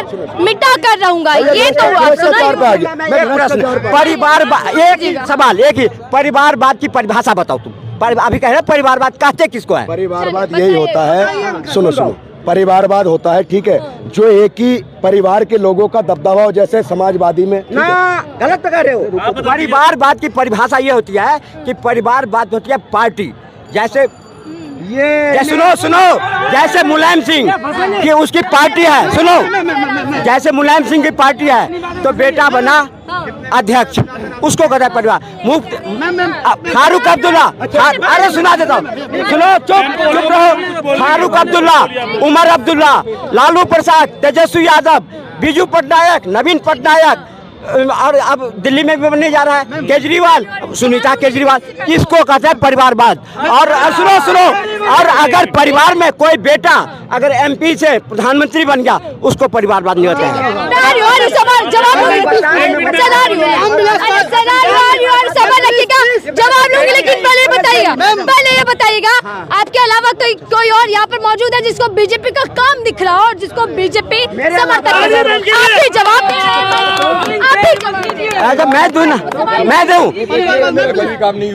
परिवार मिटा कर रहूंगा, ये तो आप परिवार एक ही सवाल, एक ही परिवारवाद की परिभाषा बताओ तुम। अभी कह रहे परिवारवाद कहते किसको है? परिवारवाद यही होता है, सुनो सुनो, परिवारवाद होता है, ठीक है, जो एक ही परिवार के लोगों का दबदबा हो, जैसे समाजवादी में। गलत कह रहे हो। परिवारवाद की परिभाषा ये होती है कि परिवारवाद होती है पार्टी, जैसे सुनो सुनो, जैसे मुलायम सिंह की उसकी पार्टी है, सुनो, जैसे मुलायम सिंह की पार्टी है तो बेटा बना अध्यक्ष, उसको कहता है परिवार। मुफ्त फारूक अब्दुल्ला, अरे सुना देता हूँ, सुनो, चुप रहो। फारूक अब्दुल्ला, उमर अब्दुल्ला, लालू प्रसाद, तेजस्वी यादव, बीजू पटनायक, नवीन पटनायक, और अब दिल्ली में भी बनने जा रहा है केजरीवाल, सुनीता केजरीवाल, इसको कहते हैं परिवारवाद। और सुनो सुनो, और अगर परिवार में कोई बेटा अगर एमपी से प्रधानमंत्री बन गया, उसको परिवारवाद नहीं होता है। जवाब लूंगी, लेकिन पहले ये बताइएगा, आपके अलावा कोई और यहाँ पर मौजूद है जिसको बीजेपी का काम दिख रहा हो और जिसको बीजेपी समर्थन? आप ही जवाब, मैं दूं ना, मैं दूं।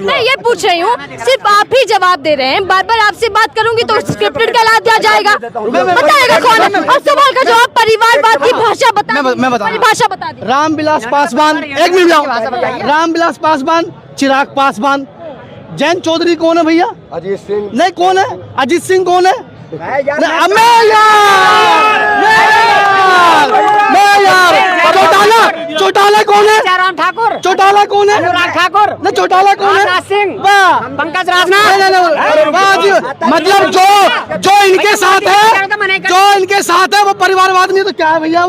मैं ये पूछ रही हूँ, सिर्फ आप ही जवाब दे रहे हैं। बार बार आपसे बात करूंगी तो स्क्रिप्टेड कहला दिया जाएगा। बताएगा कौन है? और सवाल का जवाब परिवारवाद की भाषा बता, मैं परिभाषा बता दी। रामविलास पासवान, एक मिनट जाओ, रामविलास पासवान, चिराग पासवान, जयंत चौधरी कौन है भैया? अजीत सिंह नहीं, कौन है? अजीत सिंह कौन है? चौटाला कौन है? राम ठाकुर। चौटाला कौन है? अनुराग ठाकुर। न चौटाला कौन है? सिंह, पंकज मतलब जो इनके साथ है वो परिवारवाद नहीं, तो क्या है भैया?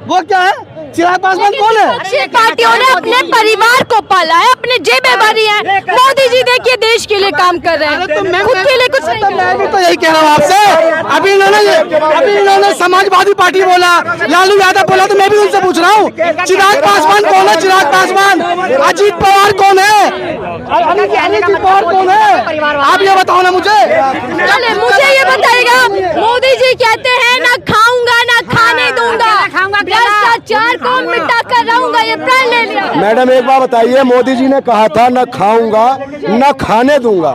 वो क्या है? चिराग पासवान कौन है? अच्छी पार्टियों ने अपने परिवार को पाला है, अपने जेबें भरी है। मोदी जी देखिए देश के लिए काम कर रहे हैं, खुद के लिए कुछ नहीं। मैं भी तो यही कह रहा हूँ आपसे। अभी इन्होंने समाजवादी पार्टी बोला, लालू यादव बोला, तो मैं भी उनसे पूछ रहा हूँ, चिराग पासवान कौन है? चिराग पासवान। अजीत पवार कौन है? अजीत पवार कौन है? आप ये बताओ ना मुझे। चले मुझे ये बताइएगा, मोदी जी कहते हैं ना खाऊंगा ना खाने दूंगा, भ्रष्टाचार को मिटा कर रहूंगा, ये प्रण ले लिया। मैडम एक बात बताइए, मोदी जी ने कहा था न खाऊंगा न खाने दूंगा।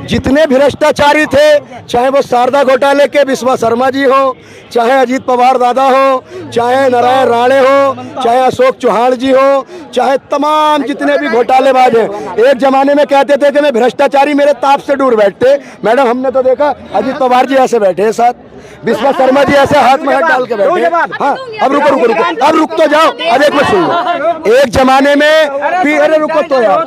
जितने भ्रष्टाचारी थे, चाहे वो शारदा घोटाले के विश्वास शर्मा जी हो, चाहे अजीत पवार दादा हो, चाहे नारायण राणे हो, चाहे अशोक चौहान जी हो, चाहे तमाम जितने भी घोटालेबाज हैं, एक जमाने में कहते थे कि मैं भ्रष्टाचारी, मेरे ताप से दूर बैठते। मैडम हमने तो देखा अजीत पवार जी ऐसे बैठे हैं साथ, विश्वास शर्मा जी ऐसे हाथ में हाथ डाल के बैठे। हाँ, अब रुको, अब रुक तो जाओ, अब एक मिनट सुन लो। एक जमाने में अरे रुको तो यार,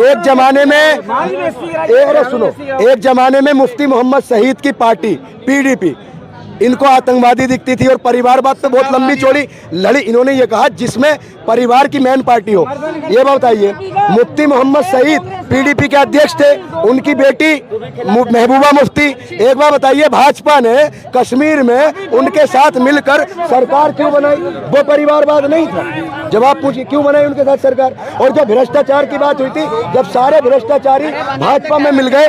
एक जमाने में अरे सुनो, एक जमाने में मुफ्ती मोहम्मद शहीद की पार्टी पीडीपी, इनको आतंकवादी दिखती थी और परिवारवाद पे बहुत लंबी चौड़ी लड़ी। इन्होंने ये कहा जिसमें परिवार की मेन पार्टी हो। ये बताइए, मुफ्ती मोहम्मद शहीद पीडीपी के अध्यक्ष थे, उनकी बेटी महबूबा मुफ्ती। एक बार बताइए, भाजपा ने कश्मीर में उनके साथ मिलकर सरकार क्यों बनाई? वो परिवारवाद नहीं था? जवाब पूछिए, क्यों बनाई उनके साथ सरकार? और जब भ्रष्टाचार की बात हुई थी, जब सारे भ्रष्टाचारी भाजपा में मिल गए,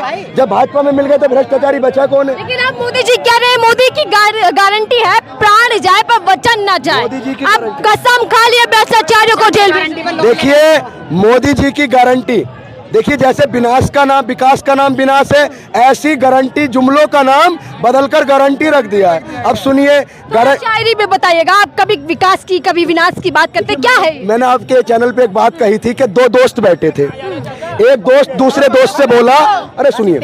तो भ्रष्टाचारी बचा कौन है? लेकिन आप मोदी जी कह रहे हैं, मोदी की गारंटी है प्राण जाए पर वचन न जाए। आप कसम खा लिए भ्रष्टाचारियों को जेल में। देखिए मोदी जी की गारंटी, देखिए जैसे विनाश का नाम विकास का नाम विनाश है, ऐसी गारंटी जुमलों का नाम बदलकर गारंटी रख दिया है। अब सुनिए, शायरी में बताइएगा, आप कभी विकास की कभी विनाश की बात करते, क्या है? मैंने आपके चैनल पे एक बात कही थी कि दो दोस्त बैठे थे, एक दोस्त दूसरे दोस्त से बोला, अरे सुनिए,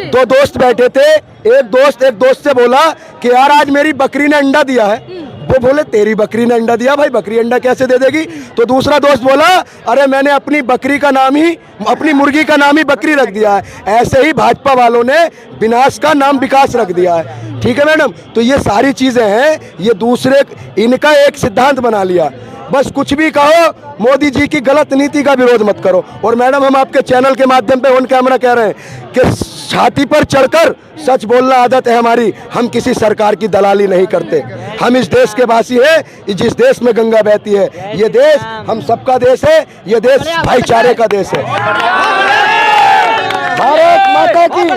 दो दोस्त बैठे थे, एक दोस्त से बोला कि यार आज मेरी बकरी ने अंडा दिया है। वो बोले तेरी बकरी ने अंडा दिया? भाई बकरी अंडा कैसे दे देगी? तो दूसरा दोस्त बोला, अरे मैंने अपनी बकरी का नाम ही, अपनी मुर्गी का नाम ही बकरी रख दिया है। ऐसे ही भाजपा वालों ने विनाश का नाम विकास रख दिया है। ठीक है मैडम, तो ये सारी चीजें हैं, ये दूसरे इनका एक सिद्धांत बना लिया। बस कुछ भी कहो, मोदी जी की गलत नीति का विरोध मत करो। और मैडम हम आपके चैनल के माध्यम पे ऑन कैमरा कह रहे हैं कि छाती पर चढ़कर सच बोलना आदत है हमारी। हम किसी सरकार की दलाली नहीं करते। हम इस देश के वासी हैं, जिस देश में गंगा बहती है। ये देश हम सबका देश है, ये देश भाईचारे का देश है। भारत माता की।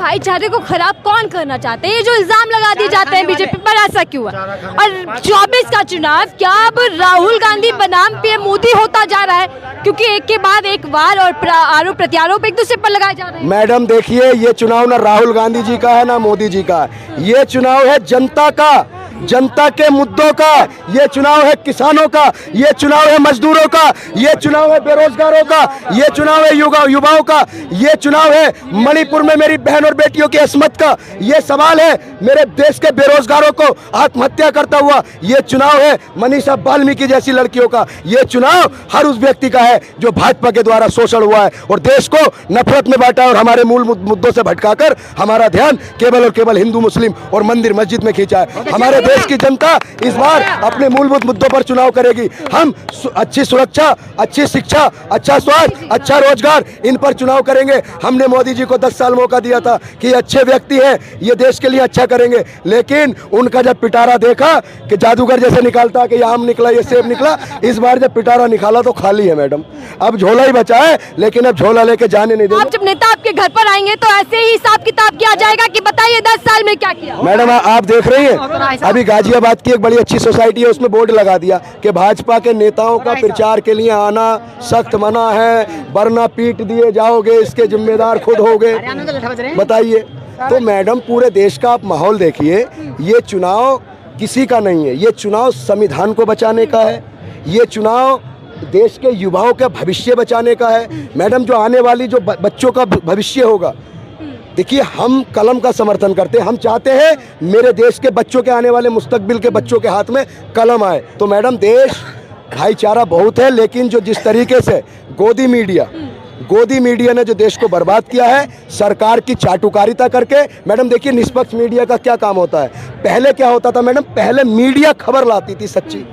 भाईचारे को खराब कौन करना चाहते हैं? ये जो इल्जाम लगा दिए जाते हैं बीजेपी पर, ऐसा क्यों है? और 24 का चुनाव क्या अब राहुल गांधी बनाम पीएम मोदी होता जा रहा है? क्योंकि एक के बाद एक वार और आरोप प्रत्यारोप एक दूसरे पर लगाए जा रहे हैं। मैडम देखिए, ये चुनाव ना राहुल गांधी जी का है ना मोदी जी का है। ये चुनाव है जनता का, जनता के मुद्दों का। ये चुनाव है किसानों का, ये चुनाव है मजदूरों का, ये चुनाव है बेरोजगारों का, ये चुनाव है युवाओं का, ये चुनाव है मणिपुर में मेरी बहन और बेटियों की अस्मत का। ये सवाल है मेरे देश के बेरोजगारों को आत्महत्या करता हुआ। ये चुनाव है मनीषा वाल्मीकि जैसी लड़कियों का। ये चुनाव हर उस व्यक्ति का है जो भाजपा के द्वारा शोषण हुआ है और देश को नफरत में बांटा और हमारे मूल मुद्दों से भटकाकर हमारा ध्यान केवल और केवल हिंदू मुस्लिम और मंदिर मस्जिद में खींचा है। हमारे देश की जनता इस बार अपने मूलभूत मुद्दों पर चुनाव करेगी। हम अच्छी सुरक्षा, अच्छी शिक्षा, अच्छा स्वास्थ्य, अच्छा रोजगार, इन पर चुनाव करेंगे। हमने मोदी जी को 10 साल मौका दिया था कि अच्छे व्यक्ति हैं, ये देश के लिए अच्छा करेंगे, लेकिन उनका जब पिटारा देखा कि जादूगर जैसे निकालता कि ये आम निकला, ये सेब निकला, इस बार जब पिटारा निकाला तो खाली है मैडम। अब झोला ही बचा है, लेकिन अब झोला लेके जाने नहीं देंगे। आप जब नेता आपके घर पर आएंगे तो ऐसे ही हिसाब किताब किया जाएगा कि बताइए 10 साल में क्या किया। मैडम आप देख रही हैं, अभी गाजियाबाद की एक बड़ी अच्छी सोसाइटी है, उसमें बोर्ड लगा दिया कि भाजपा के नेताओं का प्रचार के लिए आना सख्त मना है, वरना पीट दिए जाओगे, इसके जिम्मेदार खुद होगे। बताइए, तो मैडम पूरे देश का आप माहौल देखिए। ये चुनाव किसी का नहीं है, ये चुनाव संविधान को बचाने का है, ये चुनाव देश के युवाओं का भविष्य बचाने का है। मैडम जो आने वाली जो बच्चों का भविष्य होगा, देखिए हम कलम का समर्थन करते हैं। हम चाहते हैं मेरे देश के बच्चों के आने वाले मुस्तकबिल के बच्चों के हाथ में कलम आए। तो मैडम देश भाईचारा बहुत है, लेकिन जो जिस तरीके से गोदी मीडिया ने जो देश को बर्बाद किया है सरकार की चाटुकारिता करके। मैडम देखिए, निष्पक्ष मीडिया का क्या काम होता है? पहले क्या होता था मैडम? पहले मीडिया खबर लाती थी सच्ची।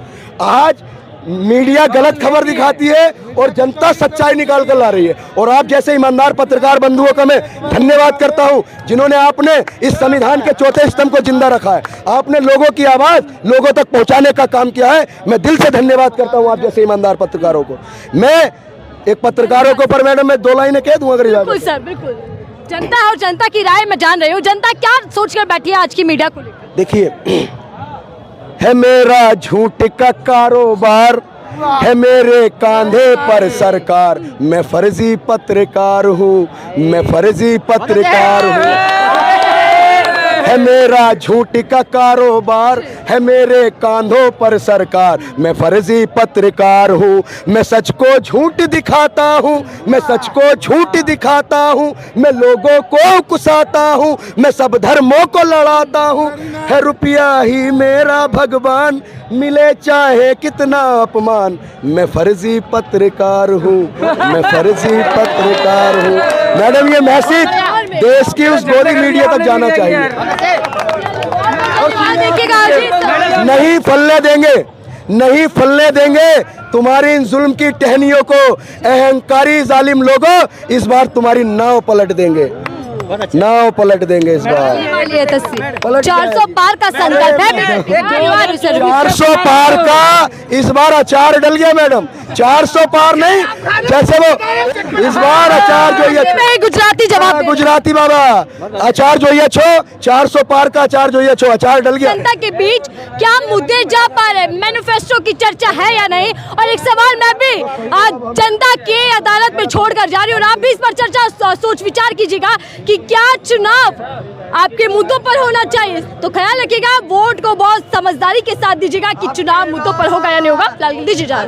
आज मीडिया गलत खबर दिखाती है और जनता सच्चाई निकाल कर ला रही है। और आप जैसे ईमानदार पत्रकार बंधुओं का मैं धन्यवाद करता हूं, जिन्होंने आपने इस संविधान के चौथे स्तंभ को जिंदा रखा है। आपने लोगों की आवाज लोगों तक पहुंचाने का काम किया है। मैं दिल से धन्यवाद करता हूं आप जैसे ईमानदार पत्रकारों को। मैं एक पत्रकारों के ऊपर मैडम मैं 2 लाइनें कह दूं अगर बिल्कुल सर, बिल्कुल। जनता और जनता की राय मैं जान रही हूँ। जनता क्या सोच कर बैठी है आज की मीडिया को लेकर? देखिए, है मेरा झूठ का कारोबार, है मेरे कांधे पर सरकार, मैं फर्जी पत्रकार हूँ, मैं फर्जी पत्रकार हूँ। है मेरा झूठ का कारोबार, है मेरे कांधों पर सरकार, मैं फर्जी पत्रकार हूँ। मैं सच को झूठ दिखाता हूँ, मैं सच को झूठ दिखाता हूँ, मैं लोगों को कुसाता हूँ, मैं सब धर्मों को लड़ाता हूँ। है रुपया ही मेरा भगवान, मिले चाहे कितना अपमान, मैं फर्जी पत्रकार हूँ, मैं फर्जी पत्रकार हूँ। मैडम ये मैसेज देश की उस गोदी मीडिया तक जाना चाहिए। नहीं फलने देंगे, नहीं फलने देंगे तुम्हारी इन जुल्म की टहनियों को। अहंकारी जालिम लोगों, इस बार तुम्हारी नाव पलट देंगे, नाव पलट देंगे इस बार। 400 पार का संकल्प है। 400 पार का इस बार अचार डल गया मैडम। 400 पार नहीं, जैसे वो इस बार अचार जो ये गुजराती जवाब, गुजराती बाबा अचार जो ये छो, 400 पार का अचार जो ये छो, अचार डल गया। जनता के बीच क्या मुद्दे जा पा रहे? मैनिफेस्टो की चर्चा है या नहीं? और एक सवाल मैं भी आज जनता के अदालत में छोड़कर जा रही हूँ, और आप भी इस पर चर्चा सोच विचार कीजिएगा कि क्या चुनाव आपके मुद्दों पर होना चाहिए। तो ख्याल रखिएगा, वोट को बहुत समझदारी के साथ दीजिएगा कि चुनाव मुद्दों पर होगा या नहीं होगा। दीजिए जा